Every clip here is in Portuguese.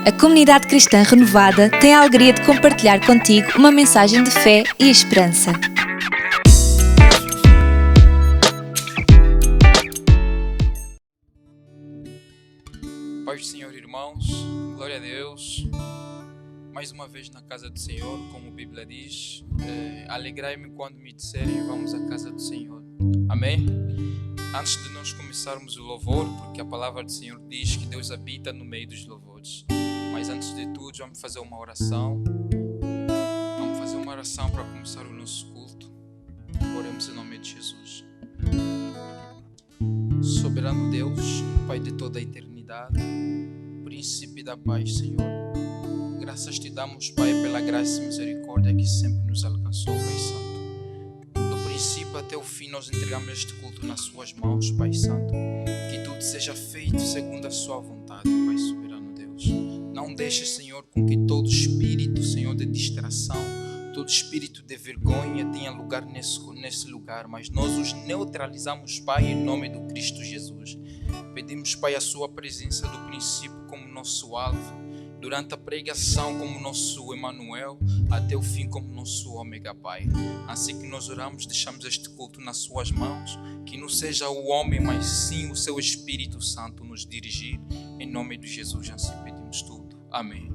A comunidade cristã renovada tem a alegria de compartilhar contigo uma mensagem de fé e esperança. Paz do Senhor, irmãos, glória a Deus. Mais uma vez na casa do Senhor, como a Bíblia diz, alegrai-me quando me disserem vamos à casa do Senhor. Amém? Antes de nós começarmos o louvor, porque a palavra do Senhor diz que Deus habita no meio dos louvores. Mas antes de tudo, vamos fazer uma oração. Vamos fazer uma oração para começar o nosso culto. Oremos em nome de Jesus. Soberano Deus, Pai de toda a eternidade, Príncipe da paz, Senhor. Graças te damos, Pai, pela graça e misericórdia que sempre nos alcançou, Pai Santo. Do princípio até o fim, nós entregamos este culto nas suas mãos, Pai Santo. Que tudo seja feito segundo a sua vontade, Pai soberano Deus. Não deixe, Senhor, com que todo espírito, Senhor, de distração, todo espírito de vergonha tenha lugar nesse lugar, mas nós os neutralizamos, Pai, em nome do Cristo Jesus. Pedimos, Pai, a sua presença do princípio como nosso alvo, durante a pregação como nosso Emanuel, até o fim como nosso ômega, Pai. Assim que nós oramos, deixamos este culto nas suas mãos, que não seja o homem, mas sim o seu Espírito Santo nos dirigir, em nome de Jesus, assim pedimos tudo. Amém.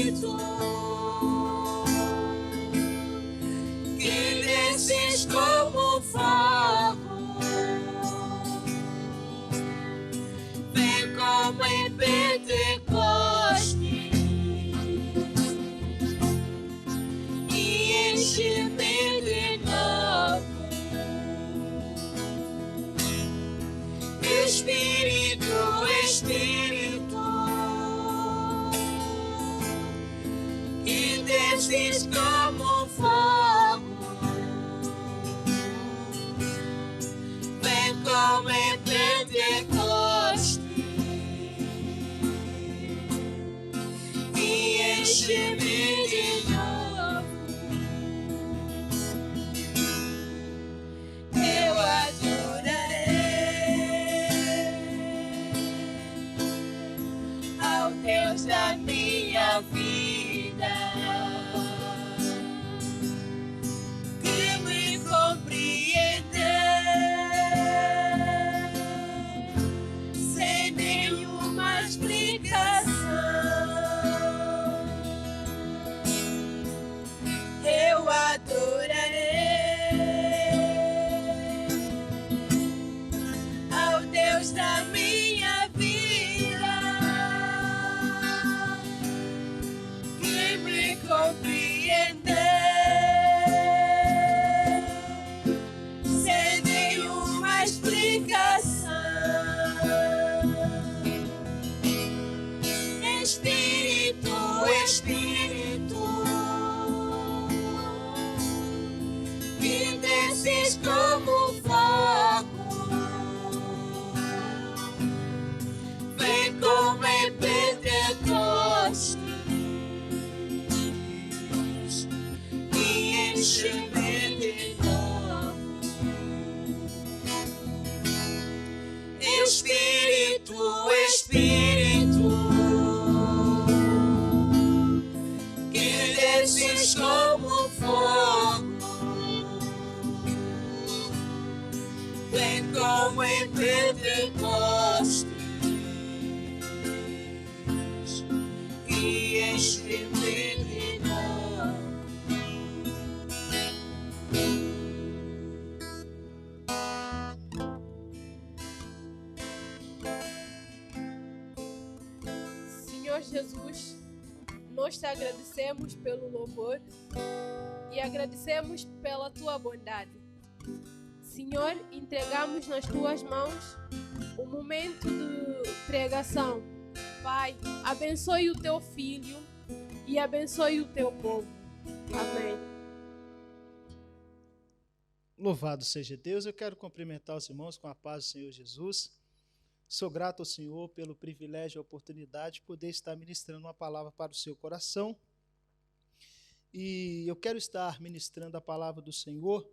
Espírito que desces como fogo, vem como em Pentecoste e enche-me de novo. Espírito, Espírito que desces como fogo, vem como em Pentecoste e enche-me de novo. Eu adorarei ao Deus da minha vida, que me compreendeu sem nenhuma explicação. Eu adorarei ao Deus da minha vida, que me compreendeu sem nenhuma explicação. Espírito, Espírito que desces como fogo, vem como em Pentecoste e enche-me de novo. Espírito, Espírito que desces como fogo, vem como em Pentecoste e enche-me de novo. Senhor Jesus, nós te agradecemos pelo louvor e agradecemos pela tua bondade. Senhor, entregamos nas tuas mãos o momento de pregação. Pai, abençoe o teu filho e abençoe o teu povo. Amém. Louvado seja Deus. Eu quero cumprimentar os irmãos com a paz do Senhor Jesus. Sou grato ao Senhor pelo privilégio e a oportunidade de poder estar ministrando uma palavra para o seu coração. E eu quero estar ministrando a palavra do Senhor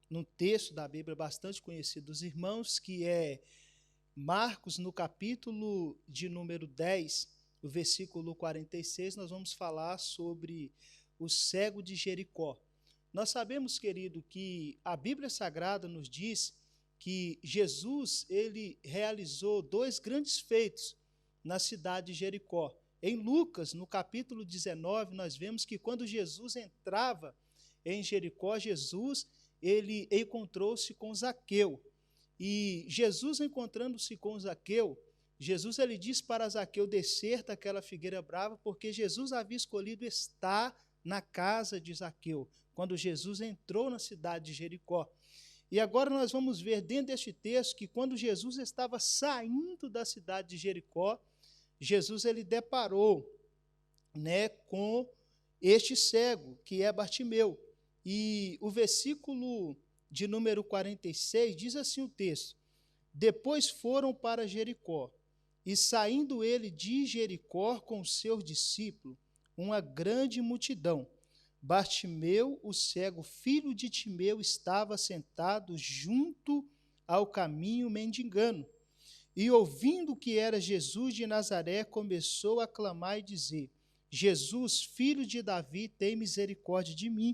num texto da Bíblia bastante conhecido dos irmãos, que é Marcos, no capítulo de número 10, o versículo 46, nós vamos falar sobre o cego de Jericó. Nós sabemos, querido, que a Bíblia Sagrada nos diz que Jesus ele realizou 2 grandes feitos na cidade de Jericó. Em Lucas, no capítulo 19, nós vemos que quando Jesus entrava em Jericó, Jesus ele encontrou-se com Zaqueu. E Jesus, encontrando-se com Zaqueu, Jesus ele disse para Zaqueu descer daquela figueira brava, porque Jesus havia escolhido estar na casa de Zaqueu, quando Jesus entrou na cidade de Jericó. E agora nós vamos ver dentro deste texto que quando Jesus estava saindo da cidade de Jericó, Jesus ele deparou, com este cego, que é Bartimeu. E o versículo de número 46 diz assim o texto: depois foram para Jericó, e saindo ele de Jericó com os seus discípulos, uma grande multidão. Bartimeu, o cego, filho de Timeu, estava sentado junto ao caminho mendigando. E ouvindo que era Jesus de Nazaré, começou a clamar e dizer: Jesus, filho de Davi, tem misericórdia de mim.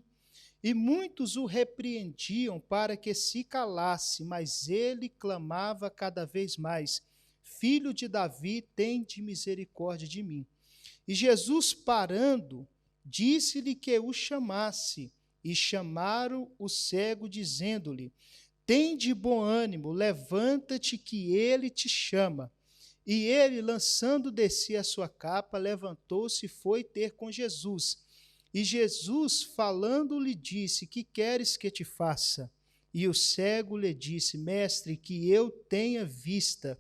E muitos o repreendiam para que se calasse, mas ele clamava cada vez mais: Filho de Davi, tem de misericórdia de mim. E Jesus, parando, disse-lhe que o chamasse. E chamaram o cego, dizendo-lhe: Tende bom ânimo, levanta-te, que ele te chama. E ele, lançando de si a sua capa, levantou-se e foi ter com Jesus. E Jesus, falando, lhe disse: Que queres que te faça? E o cego lhe disse: Mestre, que eu tenha vista.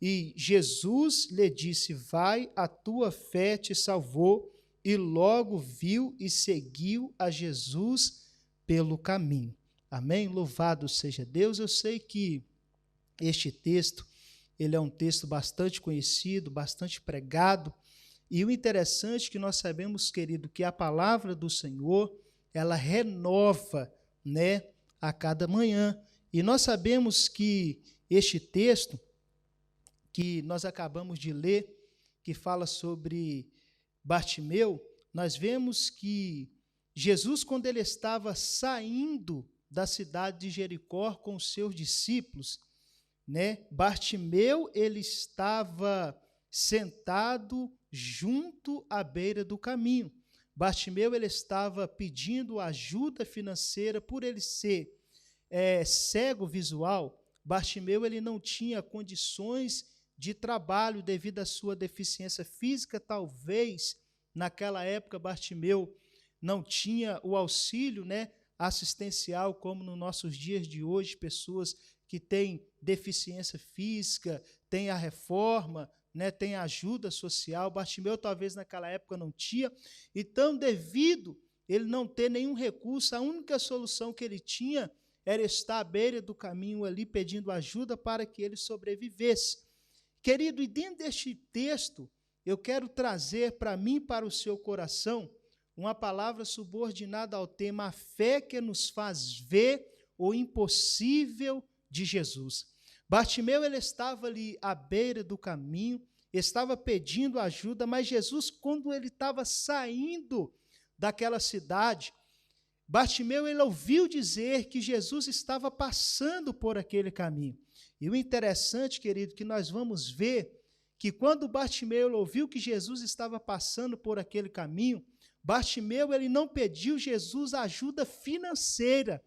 E Jesus lhe disse: Vai, a tua fé te salvou. E logo viu e seguiu a Jesus pelo caminho. Amém? Louvado seja Deus. Eu sei que este texto, ele é um texto bastante conhecido, bastante pregado, e o interessante é que nós sabemos, querido, que a palavra do Senhor, ela renova, né, a cada manhã. E nós sabemos que este texto que nós acabamos de ler, que fala sobre Bartimeu, nós vemos que Jesus, quando ele estava saindo da cidade de Jericó com os seus discípulos, né, Bartimeu, ele estava sentado junto à beira do caminho. Bartimeu, ele estava pedindo ajuda financeira por ele ser cego visual. Bartimeu, ele não tinha condições de trabalho devido à sua deficiência física. Talvez, naquela época, Bartimeu não tinha o auxílio, né, assistencial, como nos nossos dias de hoje, pessoas que têm deficiência física, têm a reforma, né, têm a ajuda social. Bartimeu talvez naquela época não tinha. Então, devido ele não ter nenhum recurso, a única solução que ele tinha era estar à beira do caminho ali pedindo ajuda para que ele sobrevivesse. Querido, e dentro deste texto, eu quero trazer para mim, para o seu coração, uma palavra subordinada ao tema a fé que nos faz ver o impossível de Jesus. Bartimeu, ele estava ali à beira do caminho, estava pedindo ajuda, mas Jesus, quando ele estava saindo daquela cidade, Bartimeu, ele ouviu dizer que Jesus estava passando por aquele caminho. E o interessante, querido, que nós vamos ver que quando Bartimeu ouviu que Jesus estava passando por aquele caminho, Bartimeu, ele não pediu Jesus ajuda financeira,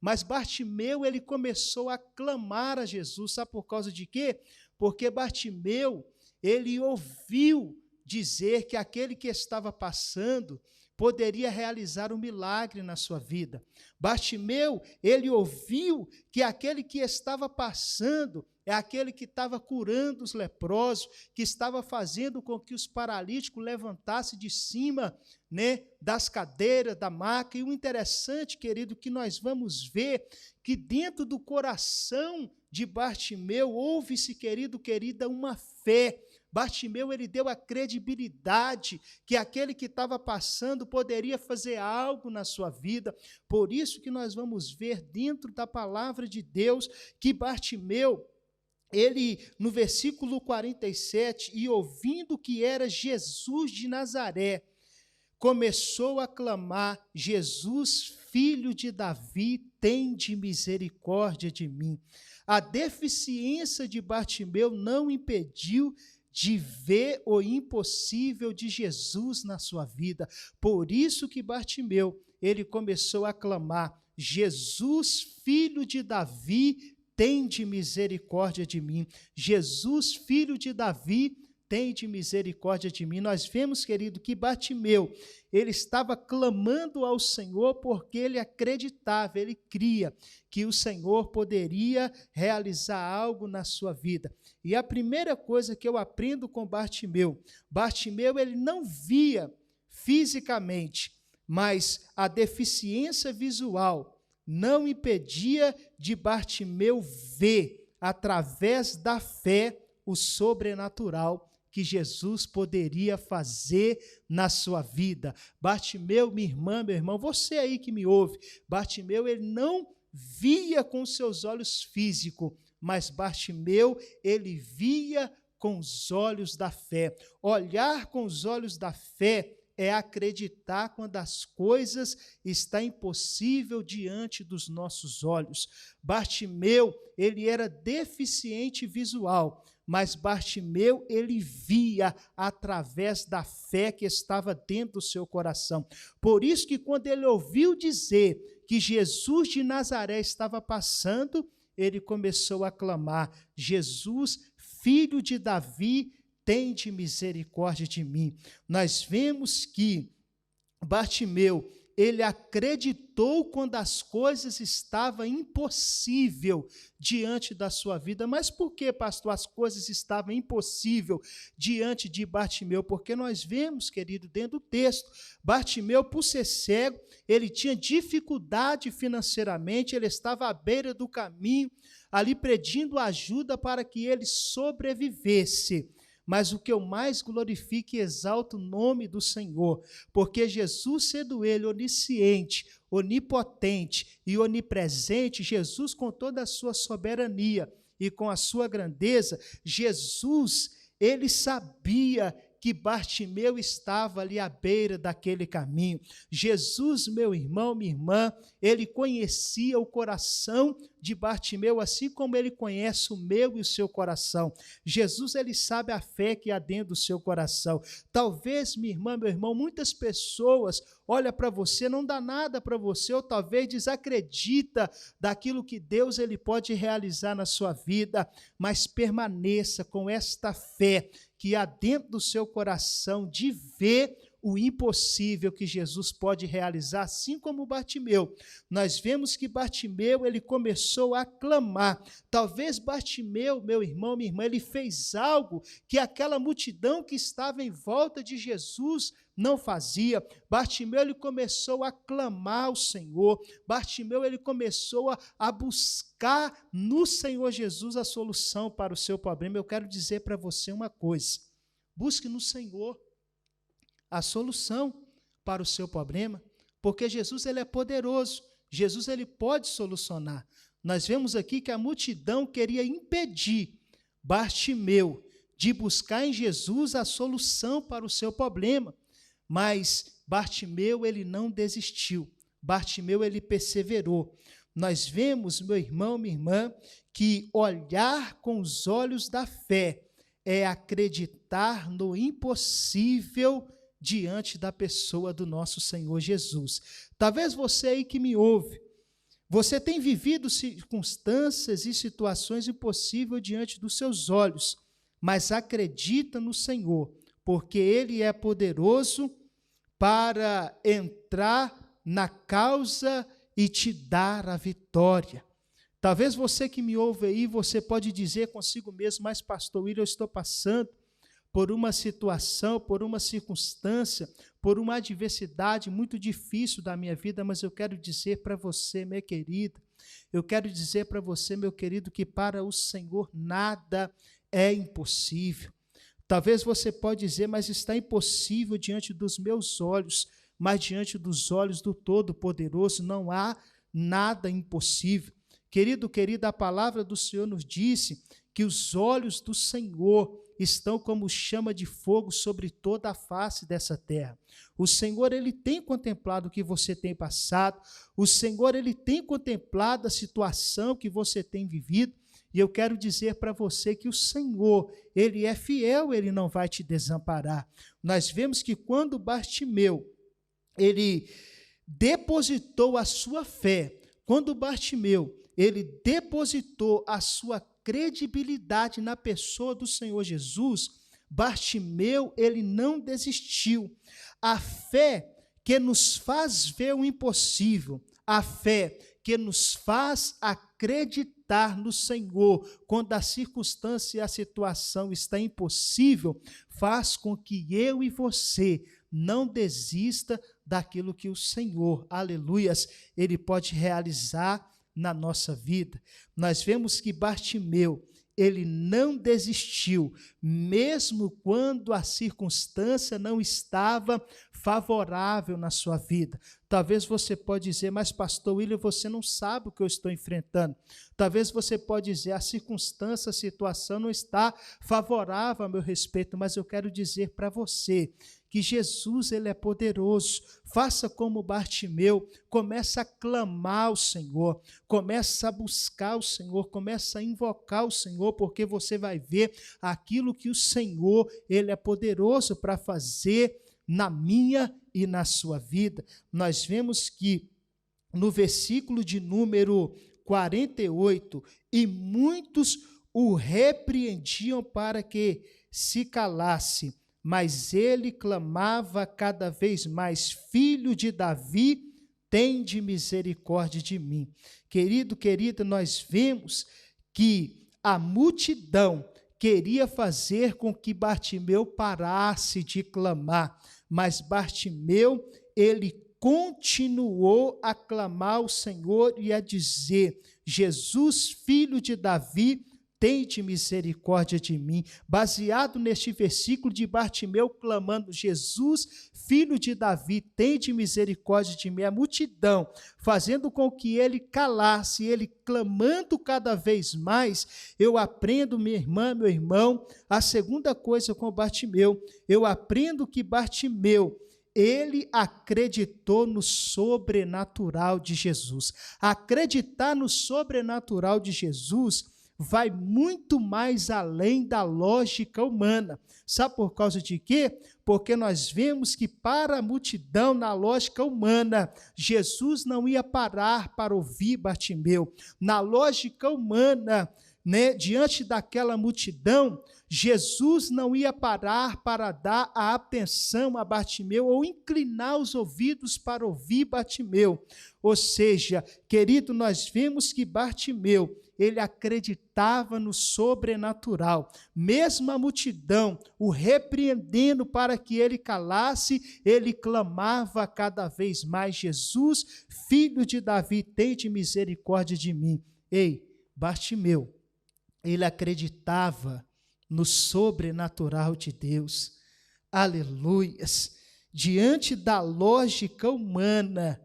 mas Bartimeu, ele começou a clamar a Jesus. Sabe por causa de quê? Porque Bartimeu, ele ouviu dizer que aquele que estava passando poderia realizar um milagre na sua vida. Bartimeu, ele ouviu que aquele que estava passando é aquele que estava curando os leprosos, que estava fazendo com que os paralíticos levantassem de cima, né, das cadeiras, da maca. E o interessante, querido, que nós vamos ver que dentro do coração de Bartimeu houve-se, querida, uma fé. Bartimeu, ele deu a credibilidade que aquele que estava passando poderia fazer algo na sua vida. Por isso que nós vamos ver dentro da palavra de Deus que Bartimeu, ele, no versículo 47, e ouvindo que era Jesus de Nazaré, começou a clamar: Jesus, filho de Davi, tende misericórdia de mim. A deficiência de Bartimeu não impediu de ver o impossível de Jesus na sua vida. Por isso que Bartimeu, ele começou a clamar: Jesus, filho de Davi, tende misericórdia de mim. Jesus, filho de Davi, tende misericórdia de mim. Nós vemos, querido, que Bartimeu, ele estava clamando ao Senhor porque ele acreditava, ele cria que o Senhor poderia realizar algo na sua vida. E a primeira coisa que eu aprendo com Bartimeu, ele não via fisicamente, mas a deficiência visual não impedia de Bartimeu ver, através da fé, o sobrenatural que Jesus poderia fazer na sua vida. Bartimeu, minha irmã, meu irmão, você aí que me ouve, Bartimeu, ele não via com seus olhos físicos, mas Bartimeu, ele via com os olhos da fé. Olhar com os olhos da fé é acreditar quando as coisas estão impossíveis diante dos nossos olhos. Bartimeu, ele era deficiente visual, mas Bartimeu, ele via através da fé que estava dentro do seu coração. Por isso que quando ele ouviu dizer que Jesus de Nazaré estava passando, ele começou a clamar: Jesus, filho de Davi, tende misericórdia de mim. Nós vemos que Bartimeu, ele acreditou quando as coisas estavam impossíveis diante da sua vida. Mas por que, pastor, as coisas estavam impossíveis diante de Bartimeu? Porque nós vemos, querido, dentro do texto, Bartimeu, por ser cego, ele tinha dificuldade financeiramente, ele estava à beira do caminho, ali pedindo ajuda para que ele sobrevivesse. Mas o que eu mais glorifico e exalto o nome do Senhor, porque Jesus, sendo ele onisciente, onipotente e onipresente, Jesus, com toda a sua soberania e com a sua grandeza, Jesus, ele sabia que Bartimeu estava ali à beira daquele caminho. Jesus, meu irmão, minha irmã, ele conhecia o coração de Bartimeu, assim como ele conhece o meu e o seu coração. Jesus, ele sabe a fé que há dentro do seu coração. Talvez, minha irmã, meu irmão, muitas pessoas olham para você, não dá nada para você, ou talvez desacredita daquilo que Deus ele pode realizar na sua vida, mas permaneça com esta fé que há dentro do seu coração de ver o impossível que Jesus pode realizar, assim como Bartimeu. Nós vemos que Bartimeu, ele começou a clamar. Talvez Bartimeu, meu irmão, minha irmã, ele fez algo que aquela multidão que estava em volta de Jesus não fazia. Bartimeu, ele começou a clamar ao Senhor. Bartimeu, ele começou a buscar no Senhor Jesus a solução para o seu problema. Eu quero dizer para você uma coisa: busque no Senhor a solução para o seu problema, porque Jesus, ele é poderoso. Jesus, ele pode solucionar. Nós vemos aqui que a multidão queria impedir Bartimeu de buscar em Jesus a solução para o seu problema, mas Bartimeu, ele não desistiu. Bartimeu, ele perseverou. Nós vemos, meu irmão, minha irmã, que olhar com os olhos da fé é acreditar no impossível diante da pessoa do nosso Senhor Jesus. Talvez você aí que me ouve, você tem vivido circunstâncias e situações impossíveis diante dos seus olhos, mas acredita no Senhor, porque Ele é poderoso para entrar na causa e te dar a vitória. Talvez você que me ouve aí, você pode dizer consigo mesmo: mas pastor William, eu estou passando por uma situação, por uma circunstância, por uma adversidade muito difícil da minha vida, mas eu quero dizer para você, minha querida, eu quero dizer para você, meu querido, que para o Senhor nada é impossível. Talvez você pode dizer: mas está impossível diante dos meus olhos, mas diante dos olhos do Todo-Poderoso não há nada impossível. Querido, querida, a palavra do Senhor nos disse que os olhos do Senhor estão como chama de fogo sobre toda a face dessa terra. O Senhor, ele tem contemplado o que você tem passado, o Senhor, ele tem contemplado a situação que você tem vivido, e eu quero dizer para você que o Senhor, ele é fiel, ele não vai te desamparar. Nós vemos que quando Bartimeu, ele depositou a sua fé, quando Bartimeu, ele depositou a sua credibilidade na pessoa do Senhor Jesus, Bartimeu, ele não desistiu. A fé que nos faz ver o impossível, a fé que nos faz acreditar no Senhor, quando a circunstância e a situação está impossível, faz com que eu e você não desista daquilo que o Senhor, aleluias, ele pode realizar na nossa vida. Nós vemos que Bartimeu, ele não desistiu, mesmo quando a circunstância não estava favorável na sua vida. Talvez você pode dizer: mas pastor William, você não sabe o que eu estou enfrentando. Talvez você pode dizer: a circunstância, a situação não está favorável a meu respeito, mas eu quero dizer para você que Jesus ele é poderoso. Faça como Bartimeu, começa a clamar ao Senhor, começa a buscar o Senhor, começa a invocar o Senhor, porque você vai ver aquilo que o Senhor ele é poderoso para fazer na minha e na sua vida. Nós vemos que no versículo de número 48, e muitos o repreendiam para que se calasse, mas ele clamava cada vez mais: Filho de Davi, tende misericórdia de mim. Querido, querida, nós vemos que a multidão queria fazer com que Bartimeu parasse de clamar, mas Bartimeu, ele continuou a clamar ao Senhor e a dizer: Jesus, filho de Davi, tende misericórdia de mim. Baseado neste versículo de Bartimeu clamando: Jesus, filho de Davi, tende misericórdia de mim, a multidão fazendo com que ele calasse, ele clamando cada vez mais, eu aprendo, minha irmã, meu irmão, a segunda coisa com Bartimeu, eu aprendo que Bartimeu, ele acreditou no sobrenatural de Jesus. Acreditar no sobrenatural de Jesus vai muito mais além da lógica humana. Sabe por causa de quê? Porque nós vemos que para a multidão, na lógica humana, Jesus não ia parar para ouvir Bartimeu. Na lógica humana, diante daquela multidão, Jesus não ia parar para dar a atenção a Bartimeu ou inclinar os ouvidos para ouvir Bartimeu. Ou seja, querido, nós vemos que Bartimeu, ele acreditava no sobrenatural. Mesmo a multidão o repreendendo para que ele calasse, ele clamava cada vez mais: Jesus, filho de Davi, tende misericórdia de mim. Ei, Bartimeu, ele acreditava no sobrenatural de Deus. Aleluias! Diante da lógica humana,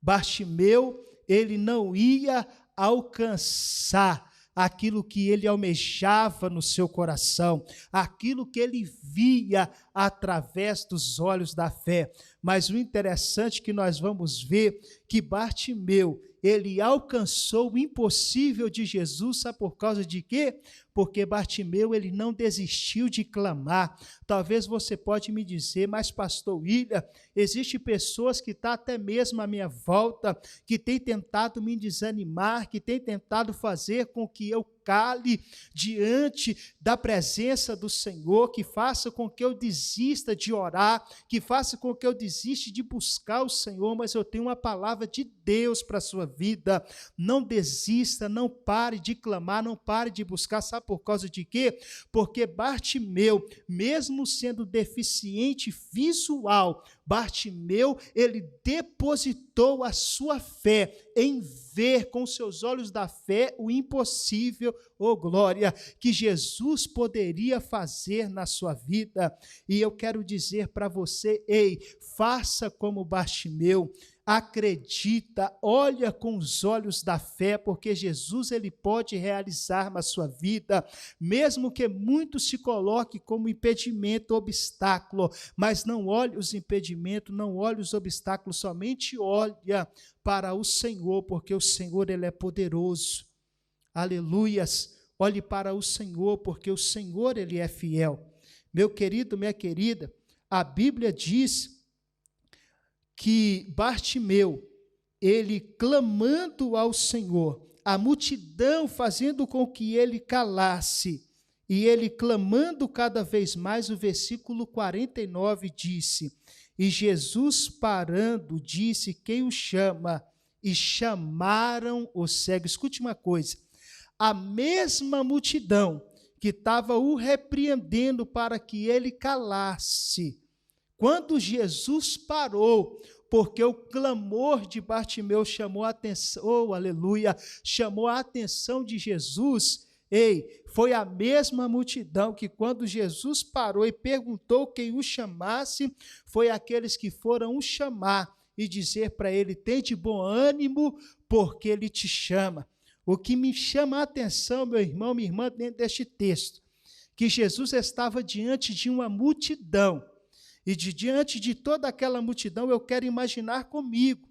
Bartimeu, ele não ia alcançar aquilo que ele almejava no seu coração, aquilo que ele via através dos olhos da fé. Mas o interessante é que nós vamos ver que Bartimeu, ele alcançou o impossível de Jesus, sabe por causa de quê? Porque Bartimeu, ele não desistiu de clamar. Talvez você pode me dizer: mas pastor William, existem pessoas que estão até mesmo à minha volta, que têm tentado me desanimar, que têm tentado fazer com que eu cale diante da presença do Senhor, que faça com que eu desista de orar, que faça com que eu desista de buscar o Senhor. Mas eu tenho uma palavra de Deus para a sua vida: não desista, não pare de clamar, não pare de buscar. Sabe por causa de quê? Porque Bartimeu, mesmo sendo deficiente visual, Bartimeu, ele depositou a sua fé em ver com seus olhos da fé o impossível, oh glória, que Jesus poderia fazer na sua vida. E eu quero dizer para você: ei, faça como Bartimeu, acredita, olha com os olhos da fé, porque Jesus, ele pode realizar na sua vida, mesmo que muito se coloque como impedimento, obstáculo, mas não olhe os impedimentos, não olhe os obstáculos, somente olha para o Senhor, porque o Senhor, ele é poderoso. Aleluias! Olhe para o Senhor, porque o Senhor, ele é fiel. Meu querido, minha querida, a Bíblia diz que Bartimeu, ele clamando ao Senhor, a multidão fazendo com que ele calasse, e ele clamando cada vez mais, o versículo 49 disse: e Jesus parando, disse: quem o chama? E chamaram o cego. Escute uma coisa, a mesma multidão que estava o repreendendo para que ele calasse, quando Jesus parou, porque o clamor de Bartimeu chamou a atenção, oh, aleluia, chamou a atenção de Jesus, ei, foi a mesma multidão que quando Jesus parou e perguntou quem o chamasse, foi aqueles que foram o chamar e dizer para ele: tende bom ânimo, porque ele te chama. O que me chama a atenção, meu irmão, minha irmã, dentro deste texto, que Jesus estava diante de uma multidão, E diante de toda aquela multidão, eu quero imaginar comigo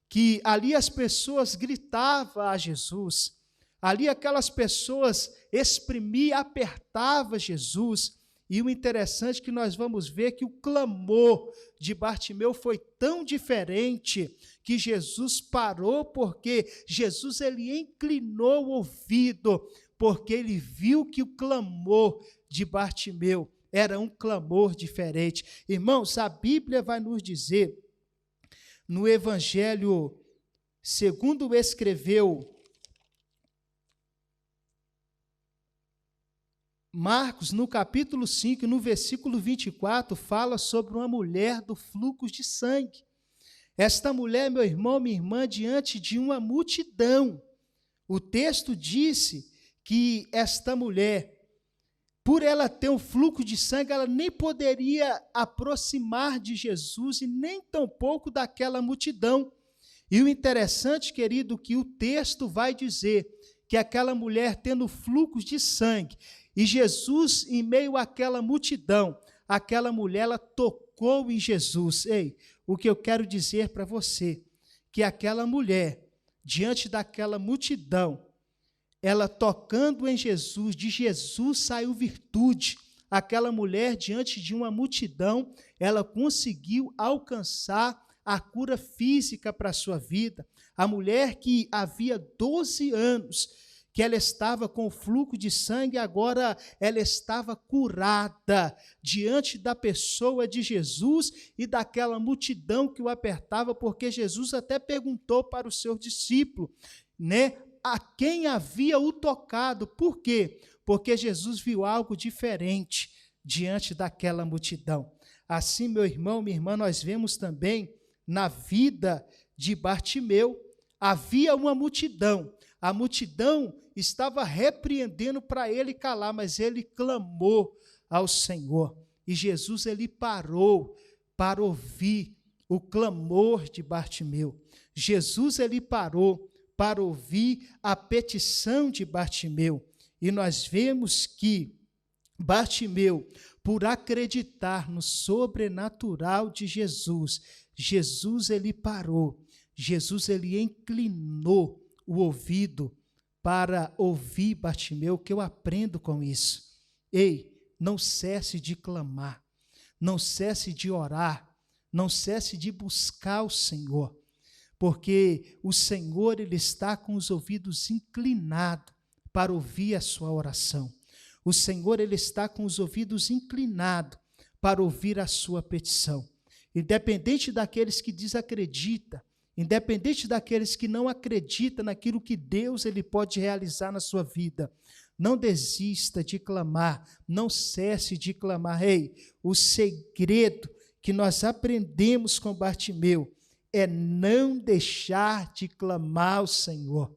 que ali as pessoas gritavam a Jesus, ali aquelas pessoas exprimiam, apertavam Jesus. E o interessante é que nós vamos ver que o clamor de Bartimeu foi tão diferente que Jesus parou, porque Jesus ele inclinou o ouvido, porque ele viu que o clamor de Bartimeu era um clamor diferente. Irmãos, a Bíblia vai nos dizer, no Evangelho, segundo escreveu Marcos, no capítulo 5, no versículo 24, fala sobre uma mulher do fluxo de sangue. Esta mulher, meu irmão, minha irmã, diante de uma multidão, o texto disse que esta mulher, por ela ter um fluxo de sangue, ela nem poderia aproximar de Jesus e nem tampouco daquela multidão. E o interessante, querido, que o texto vai dizer que aquela mulher tendo fluxo de sangue, e Jesus, em meio àquela multidão, aquela mulher, ela tocou em Jesus. Ei, o que eu quero dizer para você, que aquela mulher, diante daquela multidão, ela tocando em Jesus, de Jesus saiu virtude. Aquela mulher, diante de uma multidão, ela conseguiu alcançar a cura física para a sua vida. A mulher que havia 12 anos, que ela estava com fluxo de sangue, agora ela estava curada diante da pessoa de Jesus e daquela multidão que o apertava, porque Jesus até perguntou para o seu discípulo, né, a quem havia o tocado. Por quê? Porque Jesus viu algo diferente diante daquela multidão. Assim, meu irmão, minha irmã, nós vemos também na vida de Bartimeu, havia uma multidão. A multidão estava repreendendo para ele calar, mas ele clamou ao Senhor. E Jesus ele parou para ouvir o clamor de Bartimeu. Jesus ele parou para ouvir a petição de Bartimeu. E nós vemos que Bartimeu, por acreditar no sobrenatural de Jesus, Jesus ele parou, Jesus ele inclinou o ouvido para ouvir Bartimeu. Que eu aprendo com isso. Ei, não cesse de clamar, não cesse de orar, não cesse de buscar o Senhor, porque o Senhor ele está com os ouvidos inclinados para ouvir a sua oração. O Senhor ele está com os ouvidos inclinados para ouvir a sua petição. Independente daqueles que desacreditam, independente daqueles que não acreditam naquilo que Deus ele pode realizar na sua vida, não desista de clamar, não cesse de clamar. Ei, o segredo que nós aprendemos com Bartimeu é não deixar de clamar ao Senhor.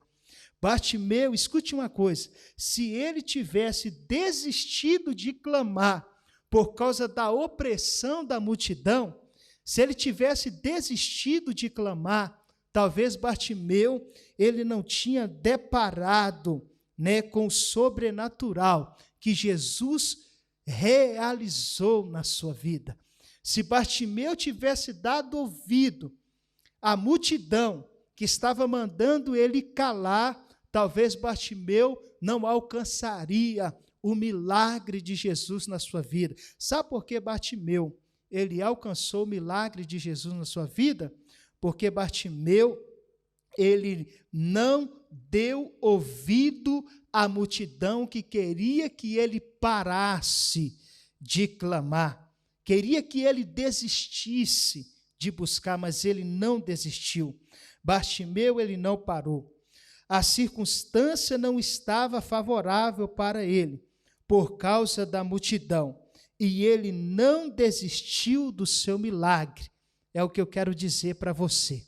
Bartimeu, escute uma coisa, se ele tivesse desistido de clamar por causa da opressão da multidão, se ele tivesse desistido de clamar, talvez Bartimeu ele não tinha deparado, né, com o sobrenatural que Jesus realizou na sua vida. Se Bartimeu tivesse dado ouvido à multidão que estava mandando ele calar, talvez Bartimeu não alcançaria o milagre de Jesus na sua vida. Sabe por que Bartimeu ele alcançou o milagre de Jesus na sua vida? Porque Bartimeu ele não deu ouvido à multidão que queria que ele parasse de clamar, queria que ele desistisse de buscar, mas ele não desistiu. Bartimeu ele não parou. A circunstância não estava favorável para ele, por causa da multidão, e ele não desistiu do seu milagre. É o que eu quero dizer para você.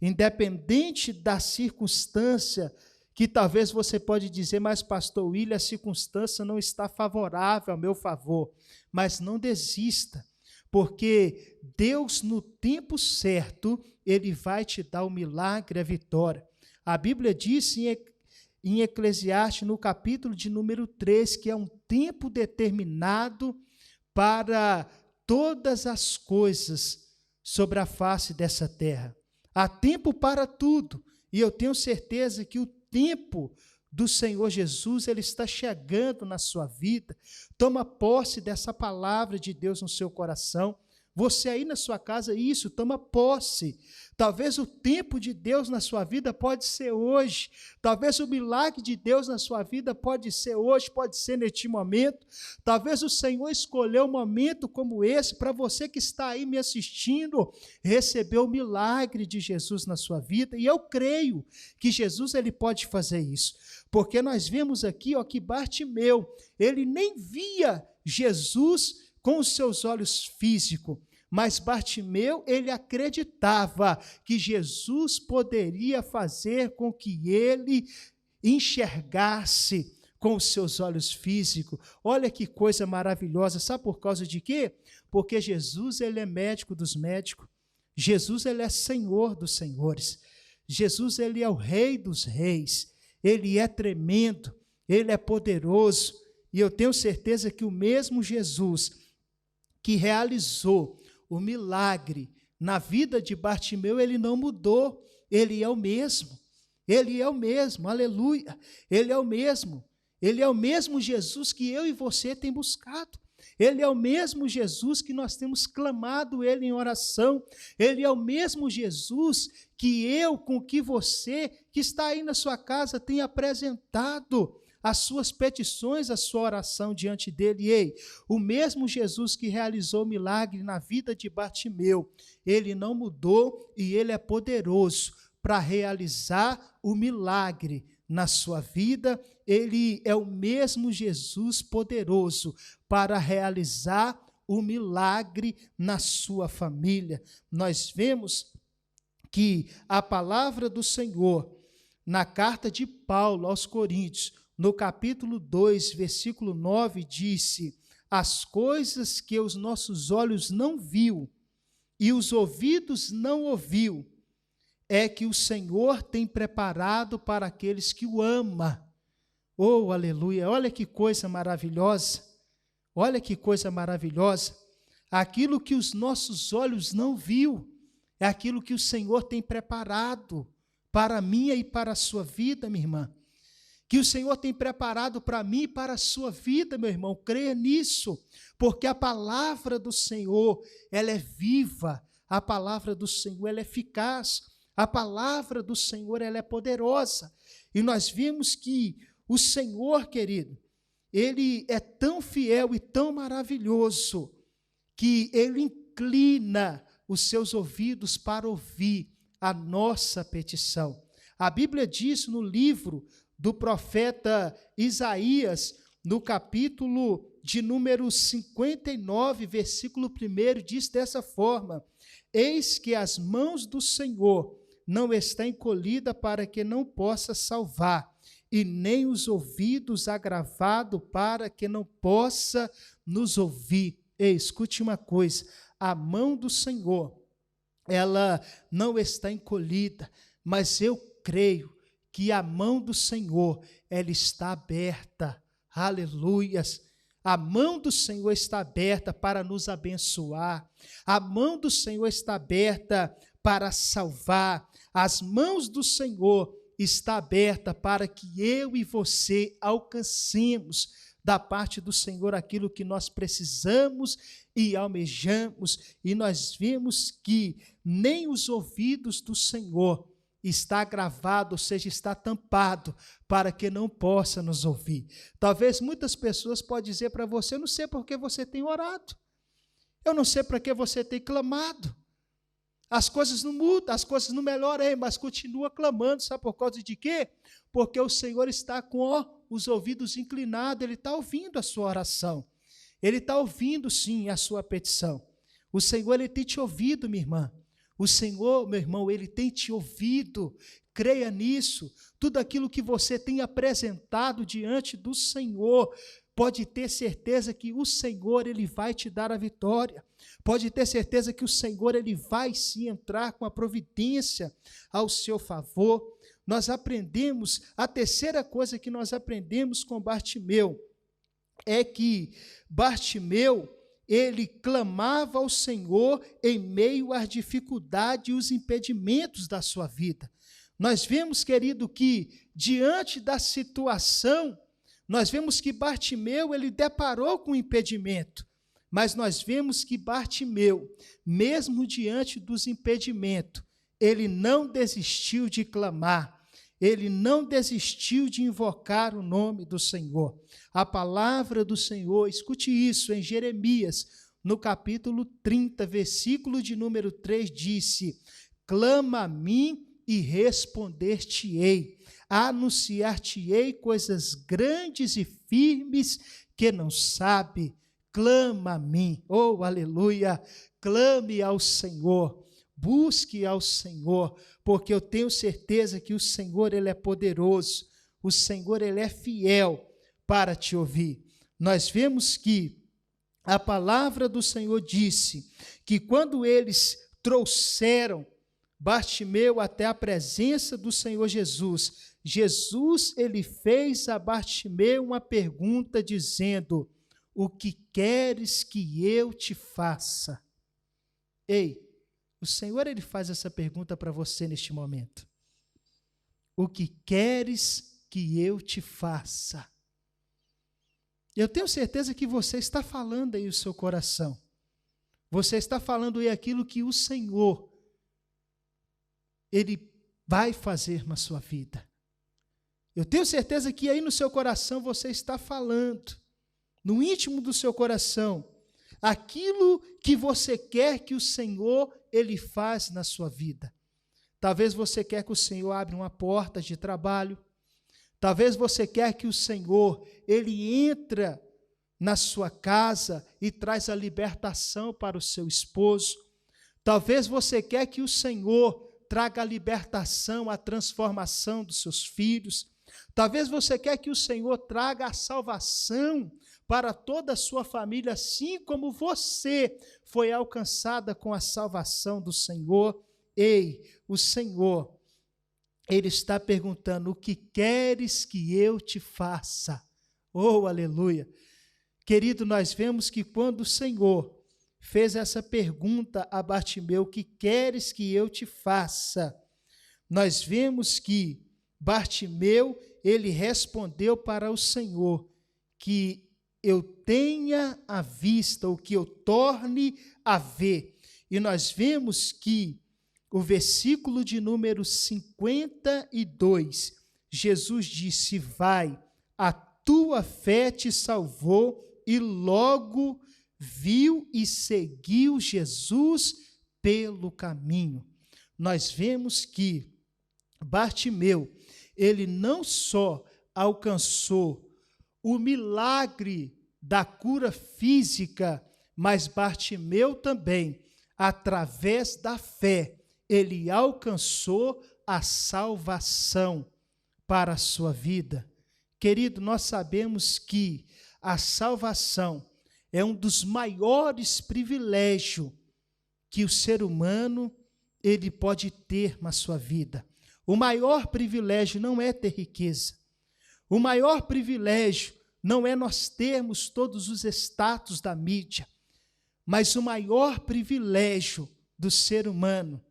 Independente da circunstância, que talvez você pode dizer, mas pastor William, a circunstância não está favorável ao meu favor, mas não desista, porque Deus no tempo certo, ele vai te dar o milagre, a vitória. A Bíblia diz em Eclesiastes, no capítulo de número 3, que é um tempo determinado para todas as coisas sobre a face dessa terra. Há tempo para tudo, e eu tenho certeza que o tempo do Senhor Jesus, ele está chegando na sua vida. Toma posse dessa palavra de Deus no seu coração. Você aí na sua casa, isso, toma posse. Talvez o tempo de Deus na sua vida pode ser hoje. Talvez o milagre de Deus na sua vida pode ser hoje, pode ser neste momento. Talvez o Senhor escolheu um momento como esse para você que está aí me assistindo, receber o milagre de Jesus na sua vida. E eu creio que Jesus ele pode fazer isso. Porque nós vemos aqui, ó, que Bartimeu, ele nem via Jesus com os seus olhos físicos, mas Bartimeu, ele acreditava que Jesus poderia fazer com que ele enxergasse com os seus olhos físicos. Olha que coisa maravilhosa, sabe por causa de quê? Porque Jesus, ele é médico dos médicos, Jesus, ele é Senhor dos senhores, Jesus, ele é o Rei dos reis, ele é tremendo, ele é poderoso, e eu tenho certeza que o mesmo Jesus que realizou o milagre na vida de Bartimeu, ele não mudou, ele é o mesmo, aleluia, ele é o mesmo Jesus que eu e você tem buscado, ele é o mesmo Jesus que nós temos clamado ele em oração, ele é o mesmo Jesus que eu, com que você, que está aí na sua casa, tem apresentado as suas petições, a sua oração diante dele. Ei, o mesmo Jesus que realizou o milagre na vida de Bartimeu, ele não mudou e ele é poderoso para realizar o milagre na sua vida. Ele é o mesmo Jesus poderoso para realizar o milagre na sua família. Nós vemos que a palavra do Senhor, na carta de Paulo aos Coríntios, no capítulo 2, versículo 9, disse: as coisas que os nossos olhos não viu e os ouvidos não ouviu, é que o Senhor tem preparado para aqueles que o amam. Oh, aleluia, olha que coisa maravilhosa, olha que coisa maravilhosa. Aquilo que os nossos olhos não viu, é aquilo que o Senhor tem preparado para a minha e para a sua vida, minha irmã. Que o Senhor tem preparado para mim e para a sua vida, meu irmão, creia nisso, porque a palavra do Senhor, ela é viva, a palavra do Senhor, ela é eficaz, a palavra do Senhor, ela é poderosa, e nós vimos que o Senhor, querido, ele é tão fiel e tão maravilhoso, que ele inclina os seus ouvidos para ouvir a nossa petição. A Bíblia diz no livro do profeta Isaías, no capítulo de número 59, versículo 1, diz dessa forma: eis que as mãos do Senhor não estão encolhidas para que não possa salvar, e nem os ouvidos agravados para que não possa nos ouvir. Ei, escute uma coisa, a mão do Senhor, ela não está encolhida, mas eu creio que a mão do Senhor, ela está aberta, aleluias, a mão do Senhor está aberta para nos abençoar, a mão do Senhor está aberta para salvar, as mãos do Senhor está aberta para que eu e você alcancemos da parte do Senhor aquilo que nós precisamos e almejamos, e nós vemos que nem os ouvidos do Senhor está gravado, ou seja, está tampado, para que não possa nos ouvir. Talvez muitas pessoas podem dizer para você: eu não sei por que você tem orado, eu não sei para que você tem clamado, as coisas não mudam, as coisas não melhoram, mas continua clamando, sabe por causa de quê? Porque o Senhor está com os ouvidos inclinados, Ele está ouvindo a sua oração, Ele está ouvindo sim a sua petição. O Senhor, Ele tem te ouvido, minha irmã. O Senhor, meu irmão, Ele tem te ouvido, creia nisso. Tudo aquilo que você tem apresentado diante do Senhor, pode ter certeza que o Senhor, Ele vai te dar a vitória. Pode ter certeza que o Senhor, Ele vai sim entrar com a providência ao seu favor. Nós aprendemos, a terceira coisa que nós aprendemos com Bartimeu, é que Bartimeu, ele clamava ao Senhor em meio às dificuldades e os impedimentos da sua vida. Nós vemos, querido, que diante da situação, nós vemos que Bartimeu, ele deparou com um impedimento, mas nós vemos que Bartimeu, mesmo diante dos impedimentos, ele não desistiu de clamar, ele não desistiu de invocar o nome do Senhor. A palavra do Senhor, escute isso, em Jeremias, no capítulo 30, versículo de número 3, disse: clama a mim e responder-te-ei, anunciar-te-ei coisas grandes e firmes que não sabe. Clama a mim, oh aleluia, clame ao Senhor, busque ao Senhor, porque eu tenho certeza que o Senhor, ele é poderoso, o Senhor, ele é fiel para te ouvir. Nós vemos que a palavra do Senhor disse que quando eles trouxeram Bartimeu até a presença do Senhor Jesus, Jesus, ele fez a Bartimeu uma pergunta dizendo: o que queres que eu te faça? Ei, o Senhor, ele faz essa pergunta para você neste momento. O que queres que eu te faça? Eu tenho certeza que você está falando aí o seu coração. Você está falando aí aquilo que o Senhor, ele vai fazer na sua vida. Eu tenho certeza que aí no seu coração você está falando, no íntimo do seu coração, aquilo que você quer que o Senhor, ele faz na sua vida. Talvez você quer que o Senhor abra uma porta de trabalho. Talvez você quer que o Senhor, ele entra na sua casa e traz a libertação para o seu esposo. Talvez você quer que o Senhor traga a libertação, a transformação dos seus filhos. Talvez você quer que o Senhor traga a salvação para toda a sua família, assim como você foi alcançada com a salvação do Senhor. Ei, o Senhor, ele está perguntando: o que queres que eu te faça? Oh, aleluia! Querido, nós vemos que quando o Senhor fez essa pergunta a Bartimeu: o que queres que eu te faça? Nós vemos que Bartimeu, ele respondeu para o Senhor que eu tenha a vista, ou que eu torne a ver. E nós vemos que o versículo de número 52, Jesus disse: vai, a tua fé te salvou, e logo viu e seguiu Jesus pelo caminho. Nós vemos que Bartimeu, ele não só alcançou o milagre da cura física, mas Bartimeu também, através da fé, ele alcançou a salvação para a sua vida. Querido, nós sabemos que a salvação é um dos maiores privilégios que o ser humano ele pode ter na sua vida. O maior privilégio não é ter riqueza. O maior privilégio não é nós termos todos os status da mídia, mas o maior privilégio do ser humano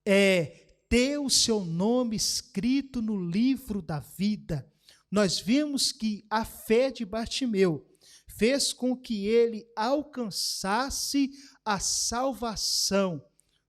é ter o seu nome escrito no livro da vida. Nós vimos que a fé de Bartimeu fez com que ele alcançasse a salvação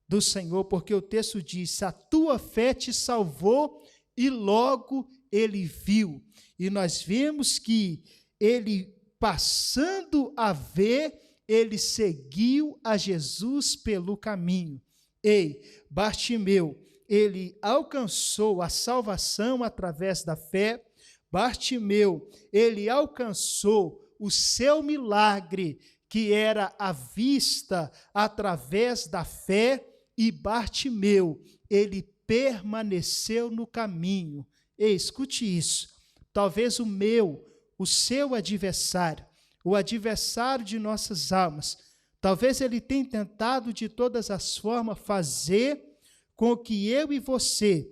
do Senhor, porque o texto diz: a tua fé te salvou, e logo ele viu. E nós vemos que ele, passando a ver, ele seguiu a Jesus pelo caminho. Ei, Bartimeu, ele alcançou a salvação através da fé. Bartimeu, ele alcançou o seu milagre, que era a vista através da fé, e Bartimeu, ele permaneceu no caminho. Ei, escute isso. Talvez o seu adversário, o adversário de nossas almas, talvez ele tenha tentado de todas as formas fazer com que eu e você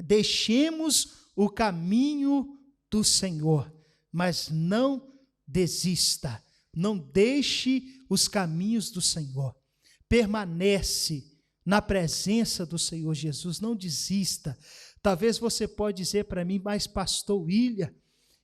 deixemos o caminho do Senhor, mas não desista. Não deixe os caminhos do Senhor. Permanece na presença do Senhor Jesus, não desista. Talvez você pode dizer para mim, mas pastor William,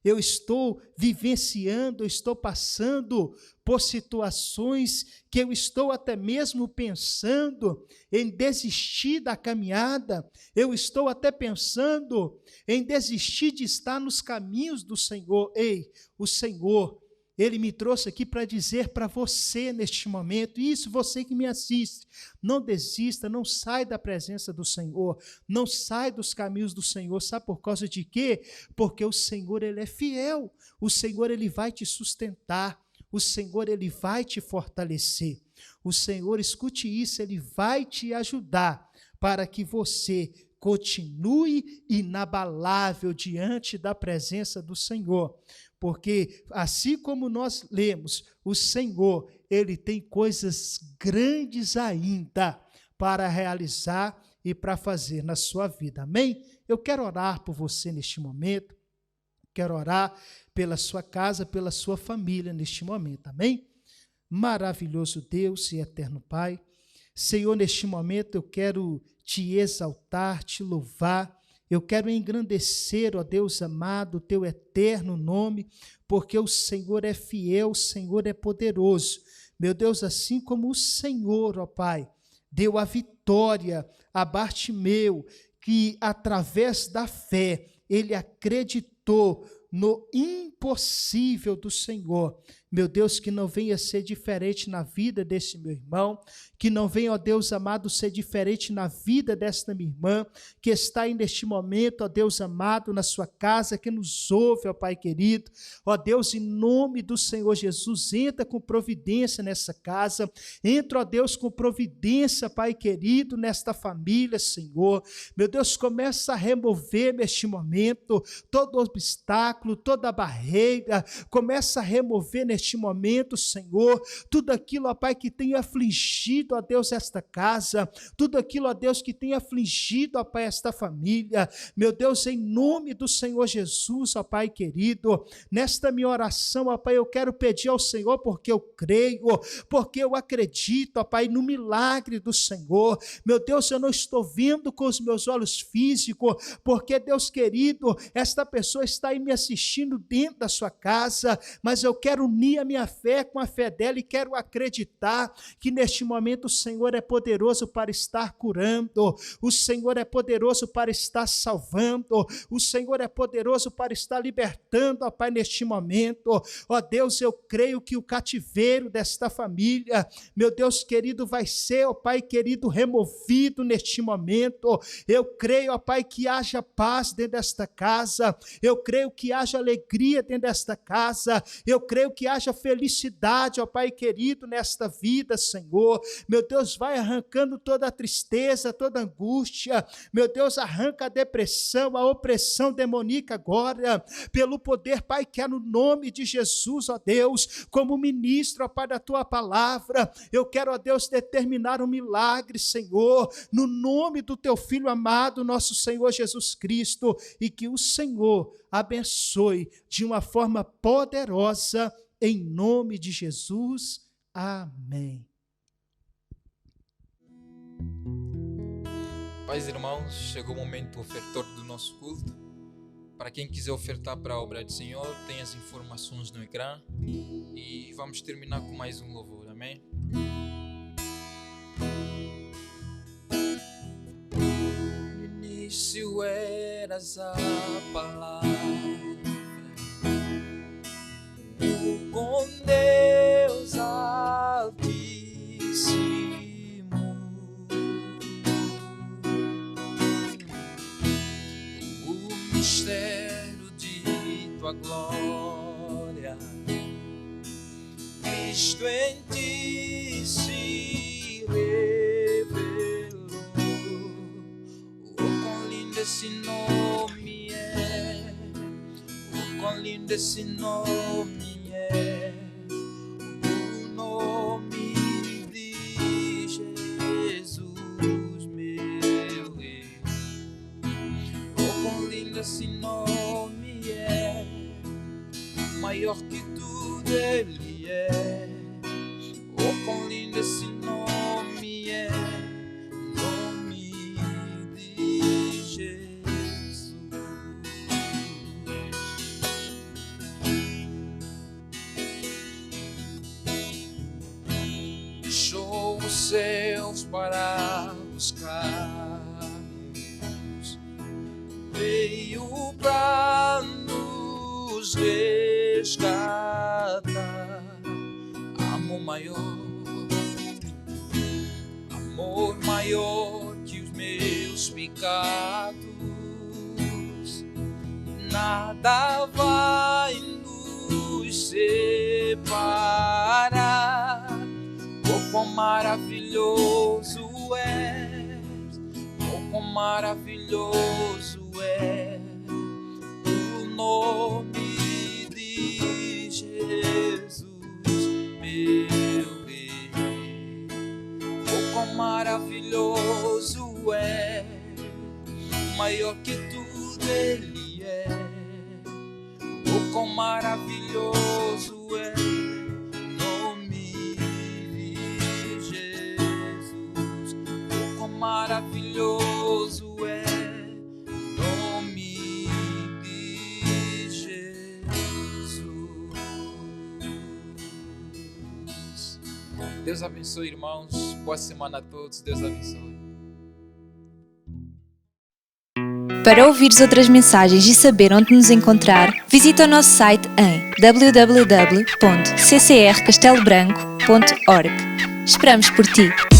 eu estou vivenciando, eu estou passando por situações que eu estou até mesmo pensando em desistir da caminhada, eu estou até pensando em desistir de estar nos caminhos do Senhor. Ei, o Senhor, Ele me trouxe aqui para dizer para você neste momento, isso, você que me assiste, não desista, não sai da presença do Senhor, não sai dos caminhos do Senhor. Sabe por causa de quê? Porque o Senhor, Ele é fiel, o Senhor, Ele vai te sustentar, o Senhor, Ele vai te fortalecer, o Senhor, escute isso, Ele vai te ajudar para que você continue inabalável diante da presença do Senhor. Porque assim como nós lemos, o Senhor, Ele tem coisas grandes ainda para realizar e para fazer na sua vida. Amém? Eu quero orar por você neste momento, quero orar pela sua casa, pela sua família neste momento. Amém? Maravilhoso Deus e eterno Pai, Senhor, neste momento eu quero te exaltar, te louvar, eu quero engrandecer, ó Deus amado, o teu eterno nome, porque o Senhor é fiel, o Senhor é poderoso. Meu Deus, assim como o Senhor, ó Pai, deu a vitória a Bartimeu, que através da fé ele acreditou no impossível do Senhor. Meu Deus, que não venha ser diferente na vida desse meu irmão, que não venha, ó Deus amado, ser diferente na vida desta minha irmã, que está aí neste momento, ó Deus amado, na sua casa, que nos ouve, ó Pai querido. Ó Deus, em nome do Senhor Jesus, entra com providência nessa casa, entra, ó Deus, com providência, Pai querido, nesta família, Senhor. Meu Deus, começa a remover neste momento todo obstáculo, toda barreira, começa a remover neste momento, Senhor, tudo aquilo, ó Pai, que tem afligido, ó Deus, esta casa, tudo aquilo, ó Deus, que tem afligido, ó Pai, esta família. Meu Deus, em nome do Senhor Jesus, ó Pai querido, nesta minha oração, ó Pai, eu quero pedir ao Senhor, porque eu creio, porque eu acredito, ó Pai, no milagre do Senhor. Meu Deus, eu não estou vendo com os meus olhos físicos, porque, Deus querido, esta pessoa está aí me assistindo dentro da sua casa, mas eu quero unir a minha fé com a fé dela e quero acreditar que neste momento o Senhor é poderoso para estar curando, o Senhor é poderoso para estar salvando, o Senhor é poderoso para estar libertando, ó Pai, neste momento. Ó Deus, eu creio que o cativeiro desta família, meu Deus querido, vai ser, ó Pai querido, removido neste momento. Eu creio, ó Pai, que haja paz dentro desta casa, eu creio que haja alegria dentro desta casa, eu creio que haja felicidade, ó Pai querido, nesta vida, Senhor. Meu Deus, vai arrancando toda a tristeza, toda a angústia, meu Deus, arranca a depressão, a opressão demoníaca agora, pelo poder, Pai, que é no nome de Jesus, ó Deus, como ministro, ó Pai, da Tua palavra, eu quero, ó Deus, determinar um milagre, Senhor, no nome do Teu Filho amado, nosso Senhor Jesus Cristo, e que o Senhor abençoe de uma forma poderosa, em nome de Jesus. Amém. Pais e irmãos, chegou o momento ofertor do nosso culto. Para quem quiser ofertar para a obra do Senhor, tem as informações no ecrã. E vamos terminar com mais um louvor, amém? No início eras a palavra, com Deus Altíssimo, o mistério de Tua glória, Cristo em Ti se revelou. Oh, quão lindo esse nome é, oh, quão lindo esse nome é, o nome de Jesus, meu Rei. Oh, quão lindo esse nome é, maior que tudo Ele Ele é. Oh, quão lindo esse nome é, nome de Jesus. Deixou os céus para buscar-nos, veio para nos resgatar. Amor maior que os meus pecados, nada vai nos separar. Oh, quão maravilhoso és, oh, quão maravilhoso é o nome de Jesus, meu Rei. Oh, quão maravilhoso é, maior que tudo Ele é. Oh, quão maravilhoso é o nome de Jesus. Oh, quão maravilhoso é o nome de Jesus. Deus abençoe, irmãos. Boa semana a todos. Deus abençoe. Para ouvires outras mensagens e saber onde nos encontrar, visita o nosso site em www.ccrcastelobranco.org. Esperamos por ti!